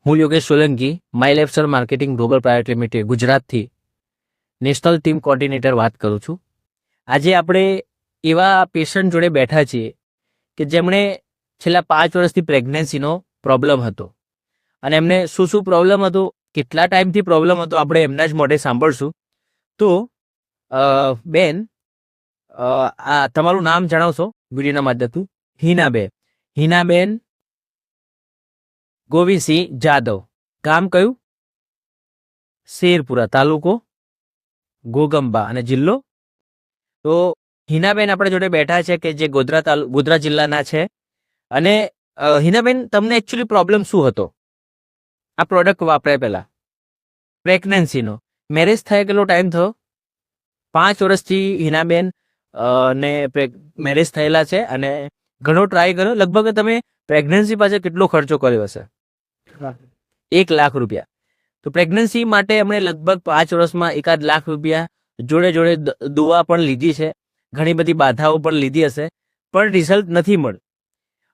હું Yogesh Solanki my left marketing global private limited ગુજરાતથી national team coordinator વાત કરું છું. આજે આપણે એવા પેશન્ટ જોડે બેઠા છીએ કે જેમણે છેલ્લા 5 વર્ષથી પ્રેગ્નન્સીનો પ્રોબ્લેમ હતો અને એમને શું શું પ્રોબ્લેમ હતો, કેટલા ટાઈમથી પ્રોબ્લેમ હતો, આપણે એમના જ મોઢે સાંભળશું. તો બેન, આ તમારું નામ જણાવશો વિડીયોના માધ્યમથી? હિનાબેન ગોવિંદસિંહ જાદવ, ગામ કયું? શેરપુરા, તાલુકો ઘોગંબા અને જિલ્લો? તો હિનાબેન આપણા જોડે બેઠા છે કે જે ગોધરા જિલ્લાના છે. અને હિનાબેન, તમને એકચ્યુઅલી પ્રોબ્લેમ શું હતો આ પ્રોડક્ટ વાપર્યા પહેલા? પ્રેગ્નન્સીનો. મેરેજ થયા કેટલો ટાઈમ થયો? 5 વર્ષથી હિનાબેન ને મેરેજ થયેલા છે અને ઘણો ટ્રાય કર્યો. લગભગ તમે પ્રેગ્નન્સી પાછળ કેટલો ખર્ચો કર્યો હશે? 1 લાખ રૂપિયા. તો પ્રેગ્નન્સી માટે એમણે લગભગ 5 વર્ષમાં 1 લાખ રૂપિયા જોડે જોડે દવા પણ લીધી છે, ઘણી બધી બાધાઓ પણ લીધી હશે, પણ રિઝલ્ટ નથી મળ્યું.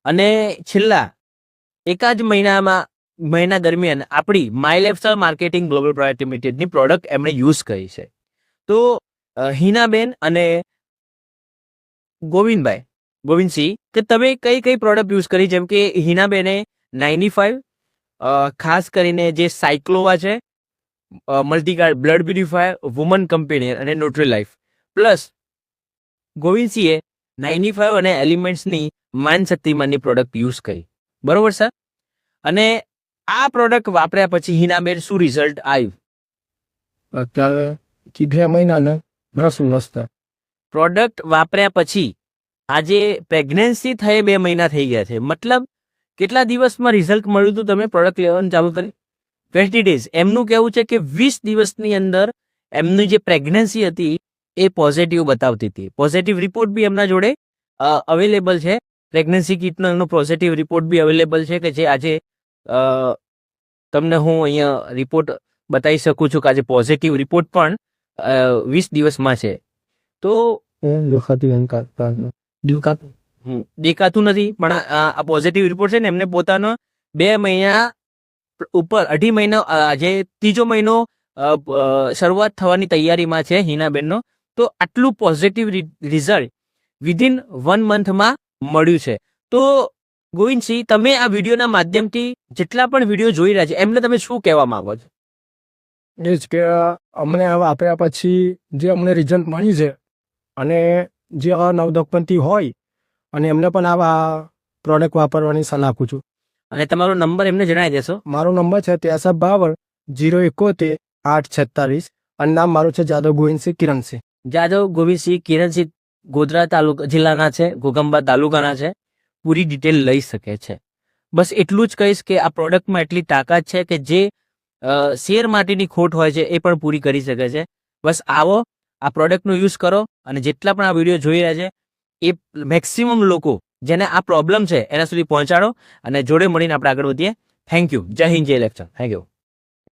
અને છેલ્લા એકાદ મહિના દરમિયાન આપણી my left marketing global private લિમિટેડની પ્રોડક્ટ એમણે યુઝ કરી છે. તો હિનાબેન અને ગોવિંદસિંહ, કે તમે કઈ કઈ પ્રોડક્ટ યુઝ કરી? જેમ કે હિનાબેને 95, ખાસ કરીને જે સાયક્લોવા છે, મલ્ટીગાર્ડ બ્લડ પ્યુરિફાયર, વુમન કંપેનિયર અને ન્યુટ્રી લાઈફ, પ્લસ ગોવિંદસિંહે 95 અને એલિમેન્ટ્સની માન શક્તિમાનની પ્રોડક્ટ યુઝ કરી. બરોબર સર? અને આ પ્રોડક્ટ વાપર્યા પછી હિનાબેન શું રિઝલ્ટ આવ્યું? અત્યારે 2 મહિનાના 10 વર્ષ પ્રોડક્ટ વાપર્યા પછી આજે પ્રેગ્નન્સી થઈ 2 મહિના થઈ ગયા છે. મતલબ કેટલા દિવસમાં રિઝલ્ટ મળ્યું હતું? તમે પ્રોડક્ટ લેવાનું ચાલુ કરી 20 ડેઝ. એમનું કહેવું છે કે 20 દિવસની અંદર એમની જે પ્રેગ્નન્સી હતી એ પોઝિટિવ બતાવતી હતી. પોઝિટિવ રિપોર્ટ બી એમના જોડે અવેલેબલ છે. પ્રેગ્નન્સી કિટનો એમનો પોઝિટિવ રિપોર્ટ બી અવેલેબલ છે કે જે આજે તમને હું અહીંયા રિપોર્ટ બતાવી શકું છું કે આજે પોઝિટિવ રિપોર્ટ પણ 20 દિવસમાં છે. તો દેખાતું નથી, પણ આ પોઝિટિવ રિપોર્ટ છે ને એમને પોતાનો 2 મહિના ઉપર 2.5 મહિનો, આજે 3જો મહિનો શરૂઆત થવાની તૈયારીમાં છે હિનાબેનનો. તો આટલું પોઝિટિવ રિઝલ્ટ વિધિન 1 મંથમાં મળ્યું છે. તો ગોવિંદસિંહ, તમે આ વિડીયોના માધ્યમથી જેટલા પણ વિડીયો જોઈ રહ્યા છે એમને તમે શું કહેવા માંગો છો? એ જ કે અમને વાપર્યા પછી જે અમને રિઝલ્ટ મળ્યું છે, અને જે નવદંપતિ હોય અને એમને પણ આવા પ્રોડક્ટ વાપરવાની સલાહ આપું છું. અને તમારો નંબર એમને જણાવી દેશો? મારો નંબર છે 6352 071 846 અને નામ મારું છે જાદવ ગોવિંદસિંહ કિરણસિંહ. જાદવ ગોવિંદસિંહ કિરણસિંહ ગોધરા જિલ્લાના છે, ઘોગંબા તાલુકાના છે. પૂરી ડિટેલ લઈ શકે છે. બસ એટલું જ કહીશ કે આ પ્રોડક્ટમાં એટલી તાકાત છે કે જે શેર માટેની ખોટ હોય છે એ પણ પૂરી કરી શકે છે. બસ આવો, આ પ્રોડક્ટનો યુઝ કરો અને જેટલા પણ આ વિડીયો જોઈ રહ્યા છે એ મેક્સિમમ લોકો જેને આ પ્રોબ્લેમ છે એના સુધી પહોંચાડો અને જોડે મળીને આપણે આગળ વધીએ. Thank you. જય હિન્દ, જય લેફ્ટ. Thank you.